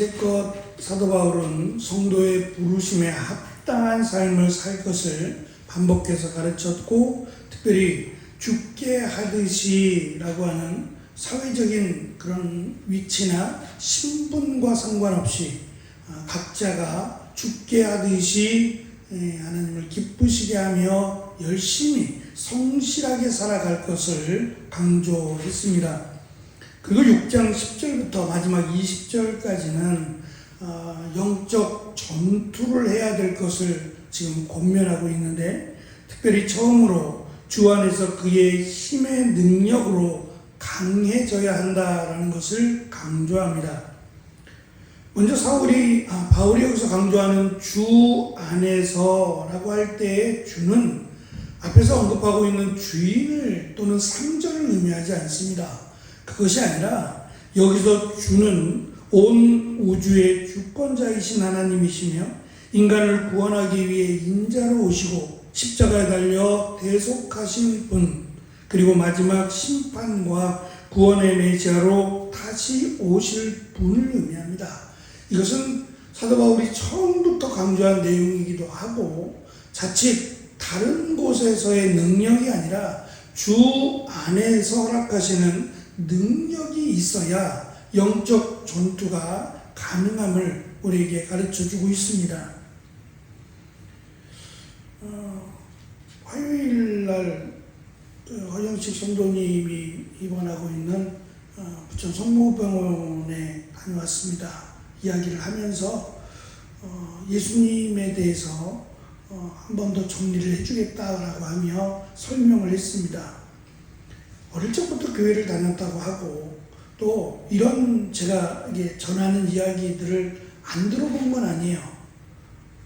이제껏 사도 바울은 성도의 부르심에 합당한 삶을 살 것을 반복해서 가르쳤고, 특별히 죽게 하듯이라고 하는 사회적인 그런 위치나 신분과 상관없이 각자가 죽게 하듯이 하나님을 기쁘시게 하며 열심히 성실하게 살아갈 것을 강조했습니다. 그리고 6장 10절부터 마지막 20절까지는 영적 전투를 해야 될 것을 지금 권면하고 있는데, 특별히 처음으로 주 안에서 그의 힘의 능력으로 강해져야 한다라는 것을 강조합니다. 먼저 바울이 여기서 강조하는 주 안에서라고 할 때의 주는 앞에서 언급하고 있는 주인을 또는 상전을 의미하지 않습니다. 그것이 아니라 여기서 주는 온 우주의 주권자이신 하나님이시며 인간을 구원하기 위해 인자로 오시고 십자가에 달려 대속하신 분, 그리고 마지막 심판과 구원의 메시아로 다시 오실 분을 의미합니다. 이것은 사도 바울이 처음부터 강조한 내용이기도 하고, 자칫 다른 곳에서의 능력이 아니라 주 안에서 허락하시는 능력이 있어야 영적 전투가 가능함을 우리에게 가르쳐주고 있습니다. 화요일날 허영식 성도님이 입원하고 있는 부천 성모병원에 다녀왔습니다. 이야기를 하면서 예수님에 대해서 한 번 더 정리를 해주겠다라고 하며 설명을 했습니다. 어릴 적부터 교회를 다녔다고 하고, 또 이런 제가 전하는 이야기들을 안 들어본 건 아니에요.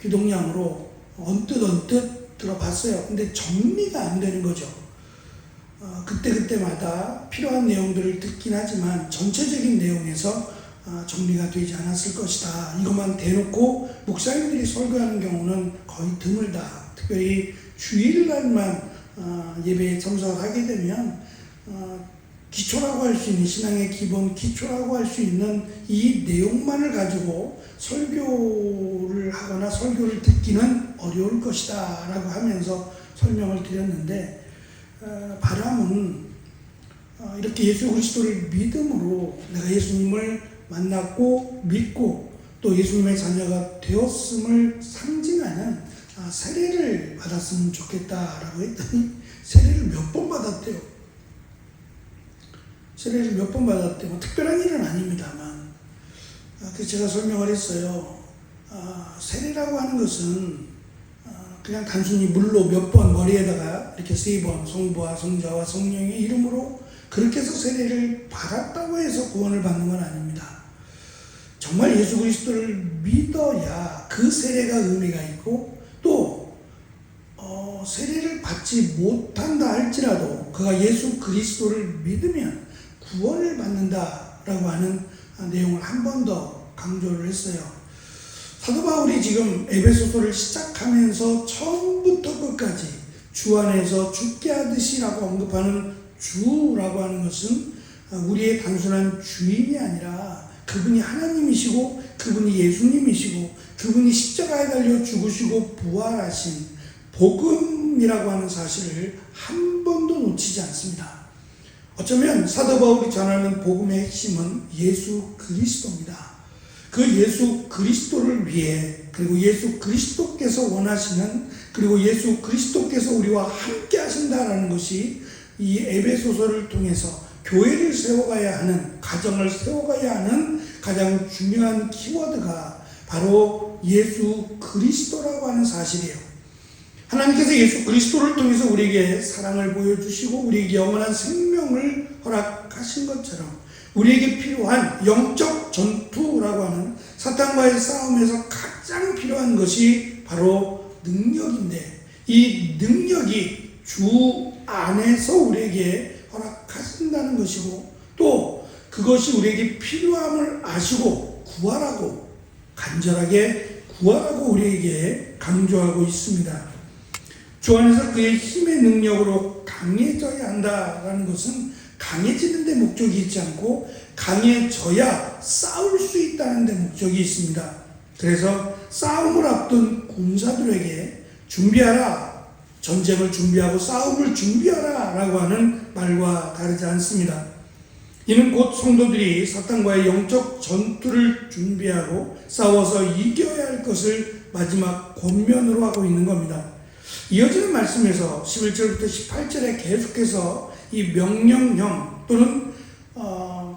귀동냥으로 언뜻 들어봤어요. 근데 정리가 안 되는 거죠. 그때마다 필요한 내용들을 듣긴 하지만 전체적인 내용에서 정리가 되지 않았을 것이다. 이것만 대놓고 목사님들이 설교하는 경우는 거의 드물다. 특별히 주일날만 예배에 참석을 하게 되면 기초라고 할 수 있는, 신앙의 기본 기초라고 할 수 있는 이 내용만을 가지고 설교를 하거나 설교를 듣기는 어려울 것이다 라고 하면서 설명을 드렸는데, 바람은 이렇게 예수 그리스도를 믿음으로 내가 예수님을 만났고 믿고 또 예수님의 자녀가 되었음을 상징하는 세례를 받았으면 좋겠다라고 했더니 세례를 몇 번 받았대요. 세례를 몇 번 받았대요. 뭐 특별한 일은 아닙니다만, 그래서 제가 설명을 했어요. 세례라고 하는 것은 그냥 단순히 물로 몇 번 머리에다가 이렇게 3번 성부와 성자와 성령의 이름으로 그렇게 해서 세례를 받았다고 해서 구원을 받는 건 아닙니다. 정말 예수 그리스도를 믿어야 그 세례가 의미가 있고, 또 세례를 받지 못한다 할지라도 그가 예수 그리스도를 믿으면 구원을 받는다라고 하는 내용을 한 번 더 강조를 했어요. 사도 바울이 지금 에베소서를 시작하면서 처음부터 끝까지 주 안에서 죽게 하듯이라고 언급하는 주라고 하는 것은 우리의 단순한 주인이 아니라 그분이 하나님이시고 그분이 예수님이시고 그분이 십자가에 달려 죽으시고 부활하신 복음이라고 하는 사실을 한 번도 놓치지 않습니다. 어쩌면 사도 바울이 전하는 복음의 핵심은 예수 그리스도입니다. 그 예수 그리스도를 위해, 그리고 예수 그리스도께서 원하시는, 그리고 예수 그리스도께서 우리와 함께 하신다라는 것이 이 에베소서를 통해서 교회를 세워가야 하는, 가정을 세워가야 하는 가장 중요한 키워드가 바로 예수 그리스도라고 하는 사실이에요. 하나님께서 예수 그리스도를 통해서 우리에게 사랑을 보여주시고 우리에게 영원한 생명을 허락하신 것처럼 우리에게 필요한 영적 전투라고 하는 사탄과의 싸움에서 가장 필요한 것이 바로 능력인데, 이 능력이 주 안에서 우리에게 허락하신다는 것이고, 또 그것이 우리에게 필요함을 아시고 구하라고, 간절하게 구하라고 우리에게 강조하고 있습니다. 주 안에서 그의 힘의 능력으로 강해져야 한다라는 것은 강해지는 데 목적이 있지 않고 강해져야 싸울 수 있다는 데 목적이 있습니다. 그래서 싸움을 앞둔 군사들에게 준비하라, 전쟁을 준비하고 싸움을 준비하라 라고 하는 말과 다르지 않습니다. 이는 곧 성도들이 사탄과의 영적 전투를 준비하고 싸워서 이겨야 할 것을 마지막 권면으로 하고 있는 겁니다. 이어지는 말씀에서 11절부터 18절에 계속해서 이 명령형 또는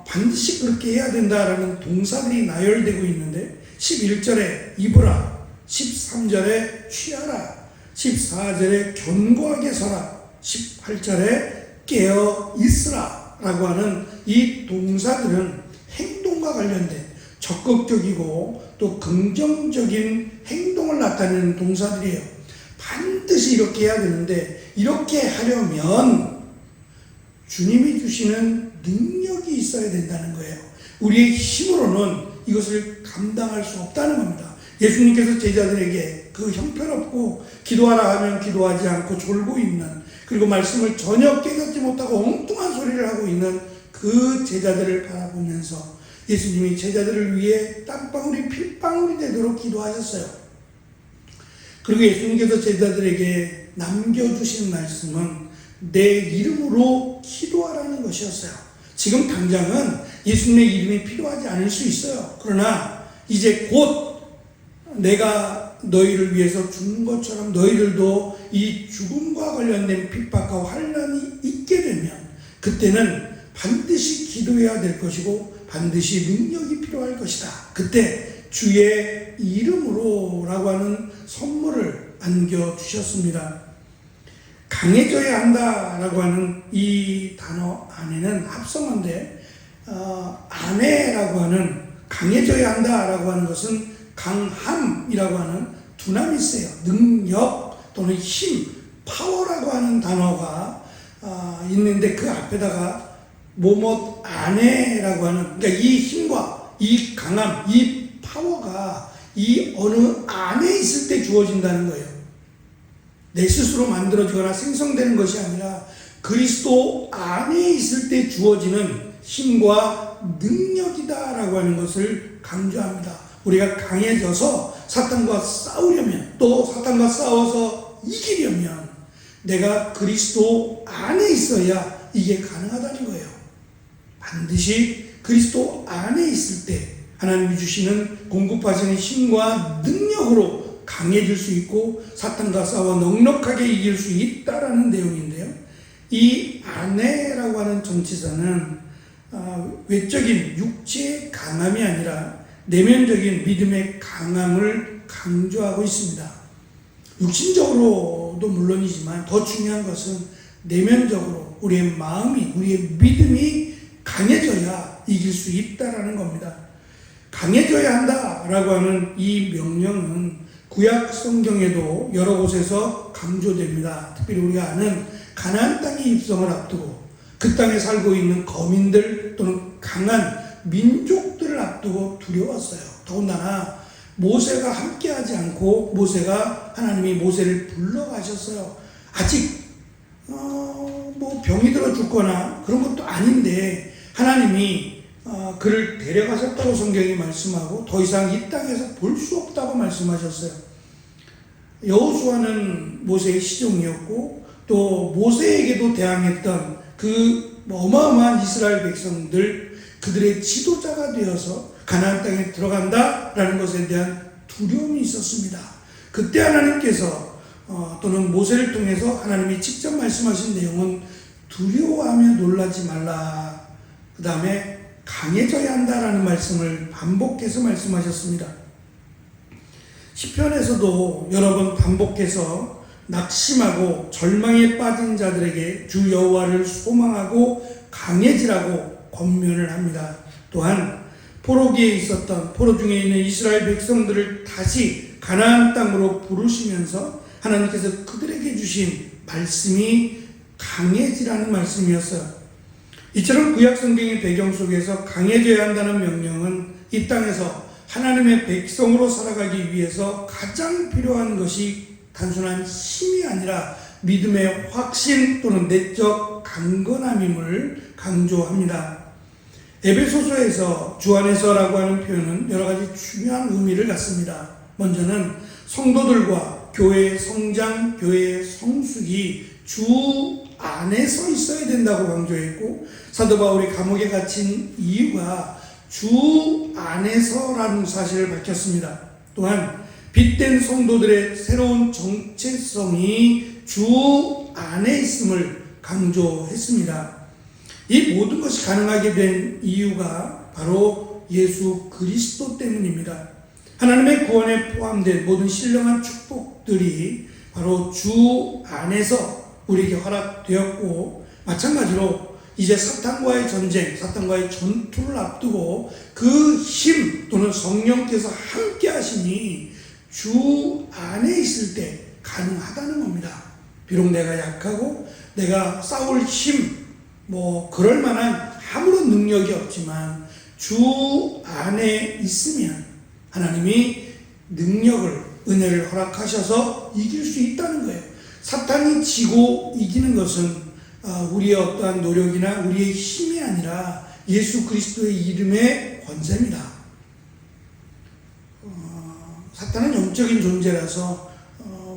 반드시 그렇게 해야 된다라는 동사들이 나열되고 있는데 11절에 입으라, 13절에 취하라, 14절에 견고하게 서라, 18절에 깨어 있으라 라고 하는 이 동사들은 행동과 관련된 적극적이고 또 긍정적인 행동을 나타내는 동사들이에요. 반드시 이렇게 해야 되는데 이렇게 하려면 주님이 주시는 능력이 있어야 된다는 거예요. 우리의 힘으로는 이것을 감당할 수 없다는 겁니다. 예수님께서 제자들에게 그 형편없고 기도하라 하면 기도하지 않고 졸고 있는, 그리고 말씀을 전혀 깨닫지 못하고 엉뚱한 소리를 하고 있는 그 제자들을 바라보면서 예수님이 제자들을 위해 땀방울이 핏방울이 되도록 기도하셨어요. 그리고 예수님께서 제자들에게 남겨주신 말씀은 내 이름으로 기도하라는 것이었어요. 지금 당장은 예수님의 이름이 필요하지 않을 수 있어요. 그러나 이제 곧 내가 너희를 위해서 죽는 것처럼 너희들도 이 죽음과 관련된 핍박과 환난이 있게 되면 그때는 반드시 기도해야 될 것이고 반드시 능력이 필요할 것이다. 그때 주의 이름으로 라고 하는 선물을 안겨주셨습니다. 강해져야 한다라고 하는 이 단어 안에는 합성어인데 안에라고 하는 강해져야 한다라고 하는 것은 강함이라고 하는 두나미스예요. 능력 또는 힘, 파워라고 하는 단어가 있는데 그 앞에다가 뭐뭐 안에라고 하는, 그러니까 이 힘과 이 강함, 이 파워가 이 어느 안에 있을 때 주어진다는 거예요. 내 스스로 만들어지거나 생성되는 것이 아니라 그리스도 안에 있을 때 주어지는 힘과 능력이다라고 하는 것을 강조합니다. 우리가 강해져서 사탄과 싸우려면, 또 사탄과 싸워서 이기려면 내가 그리스도 안에 있어야 이게 가능하다는 거예요. 반드시 그리스도 안에 있을 때 하나님이 주시는 공급하시는 힘과 능력으로 강해질 수 있고 사탄과 싸워 넉넉하게 이길 수 있다라는 내용인데요. 이 안에라고 하는 전치사는 외적인 육체의 강함이 아니라 내면적인 믿음의 강함을 강조하고 있습니다. 육신적으로도 물론이지만 더 중요한 것은 내면적으로 우리의 마음이, 우리의 믿음이 강해져야 이길 수 있다라는 겁니다. 강해져야 한다라고 하는 이 명령은 구약 성경에도 여러 곳에서 강조됩니다. 특별히 우리가 아는 가나안 땅에 입성을 앞두고 그 땅에 살고 있는 거민들 또는 강한 민족들을 앞두고 두려웠어요. 더군다나 모세가 함께하지 않고 모세가 하나님이 모세를 불러가셨어요. 아직 뭐 병이 들어 죽거나 그런 것도 아닌데 하나님이 그를 데려가셨다고 성경이 말씀하고 더 이상 이 땅에서 볼 수 없다고 말씀하셨어요. 여호수아는 모세의 시종이었고 또 모세에게도 대항했던 그 어마어마한 이스라엘 백성들, 그들의 지도자가 되어서 가나안 땅에 들어간다라는 것에 대한 두려움이 있었습니다. 그때 하나님께서 또는 모세를 통해서 하나님이 직접 말씀하신 내용은 두려워하며 놀라지 말라, 그 다음에 강해져야 한다라는 말씀을 반복해서 말씀하셨습니다. 시편에서도 여러 번 반복해서 낙심하고 절망에 빠진 자들에게 주 여호와를 소망하고 강해지라고 권면을 합니다. 또한 포로기에 있었던, 포로 중에 있는 이스라엘 백성들을 다시 가나안 땅으로 부르시면서 하나님께서 그들에게 주신 말씀이 강해지라는 말씀이었어요. 이처럼 구약 성경의 배경 속에서 강해져야 한다는 명령은 이 땅에서 하나님의 백성으로 살아가기 위해서 가장 필요한 것이 단순한 힘이 아니라 믿음의 확신 또는 내적 강건함임을 강조합니다. 에베소서에서 주 안에서라고 하는 표현은 여러 가지 중요한 의미를 갖습니다. 먼저는 성도들과 교회의 성장, 교회의 성숙이 주 안에서 있어야 된다고 강조했고, 사도 바울이 감옥에 갇힌 이유가 주 안에서라는 사실을 밝혔습니다. 또한 빛된 성도들의 새로운 정체성이 주 안에 있음을 강조했습니다. 이 모든 것이 가능하게 된 이유가 바로 예수 그리스도 때문입니다. 하나님의 구원에 포함된 모든 신령한 축복들이 바로 주 안에서 우리에게 허락되었고, 마찬가지로 이제 사탄과의 전쟁, 사탄과의 전투를 앞두고 그 힘 또는 성령께서 함께 하시니 주 안에 있을 때 가능하다는 겁니다. 비록 내가 약하고 내가 싸울 힘, 그럴 만한 아무런 능력이 없지만 주 안에 있으면 하나님이 능력을, 은혜를 허락하셔서 이길 수 있다는 거예요. 사탄이 지고 이기는 것은 우리의 어떠한 노력이나 우리의 힘이 아니라 예수 그리스도의 이름의 권세입니다. 사탄은 영적인 존재라서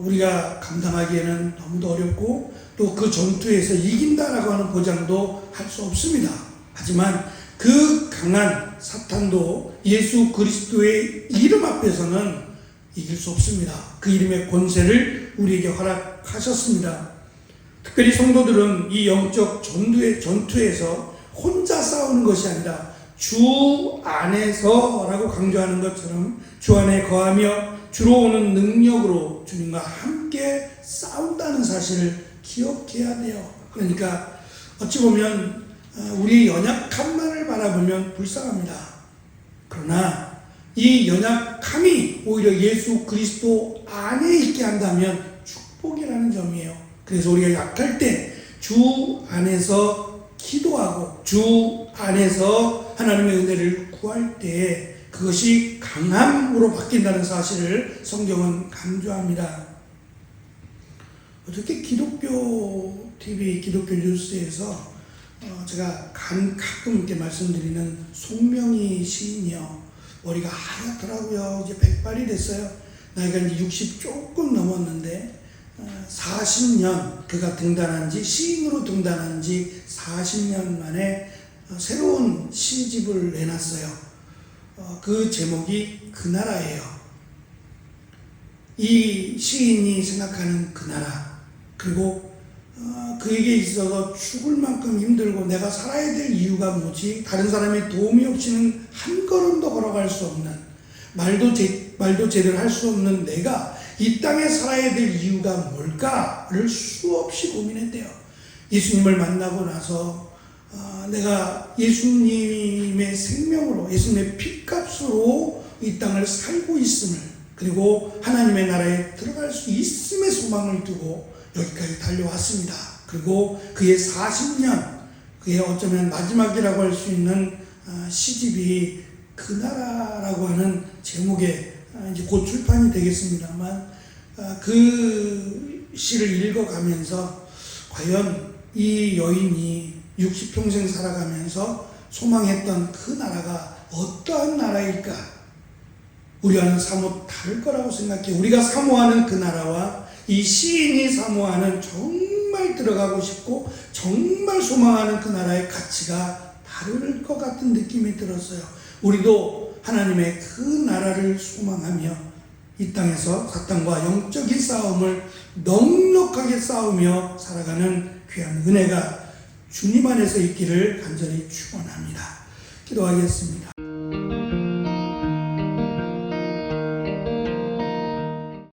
우리가 감당하기에는 너무도 어렵고, 또 그 전투에서 이긴다라고 하는 보장도 할 수 없습니다. 하지만 그 강한 사탄도 예수 그리스도의 이름 앞에서는 이길 수 없습니다. 그 이름의 권세를 우리에게 허락하셨습니다. 특별히 성도들은 이 영적 전투에서 혼자 싸우는 것이 아니라 주 안에서라고 강조하는 것처럼 주 안에 거하며 주로 오는 능력으로 주님과 함께 싸운다는 사실을 기억해야 돼요. 그러니까 어찌 보면 우리의 연약함만을 바라보면 불쌍합니다. 그러나 이 연약함이 오히려 예수 그리스도 안에 있게 한다면 축복이라는 점이에요. 그래서 우리가 약할 때 주 안에서 기도하고 주 안에서 하나님의 은혜를 구할 때 그것이 강함으로 바뀐다는 사실을 성경은 강조합니다. 어저께 기독교 TV, 기독교 뉴스에서 제가 가끔 이렇게 말씀드리는 송명희 시인이요, 머리가 하얗더라고요. 이제 백발이 됐어요. 나이가 이제 60 조금 넘었는데 40년 그가 시인으로 등단한 지 40년 만에 새로운 시집을 내놨어요. 그 제목이 그 나라예요. 이 시인이 생각하는 그 나라, 그리고 그에게 있어서 죽을 만큼 힘들고 내가 살아야 될 이유가 뭐지? 다른 사람의 도움이 없이는 한 걸음도 걸어갈 수 없는, 말도 제대로 할 수 없는 내가 이 땅에 살아야 될 이유가 뭘까를 수없이 고민했대요. 예수님을 만나고 나서 내가 예수님의 생명으로, 예수님의 핏값으로 이 땅을 살고 있음을, 그리고 하나님의 나라에 들어갈 수 있음의 소망을 두고 여기까지 달려왔습니다. 그리고 그의 40년, 그의 어쩌면 마지막이라고 할 수 있는 시집이 그 나라라고 하는 제목에 이제 곧 출판이 되겠습니다만, 그 시를 읽어가면서 과연 이 여인이 60평생 살아가면서 소망했던 그 나라가 어떠한 나라일까? 우리와는 사뭇 다를 거라고 생각해. 우리가 사모하는 그 나라와 이 시인이 사모하는, 정말 들어가고 싶고 정말 소망하는 그 나라의 가치가 다를 것 같은 느낌이 들었어요. 우리도 하나님의 그 나라를 소망하며 이 땅에서 사탄과 영적인 싸움을 넉넉하게 싸우며 살아가는 귀한 은혜가 주님 안에서 있기를 간절히 축원합니다. 기도하겠습니다.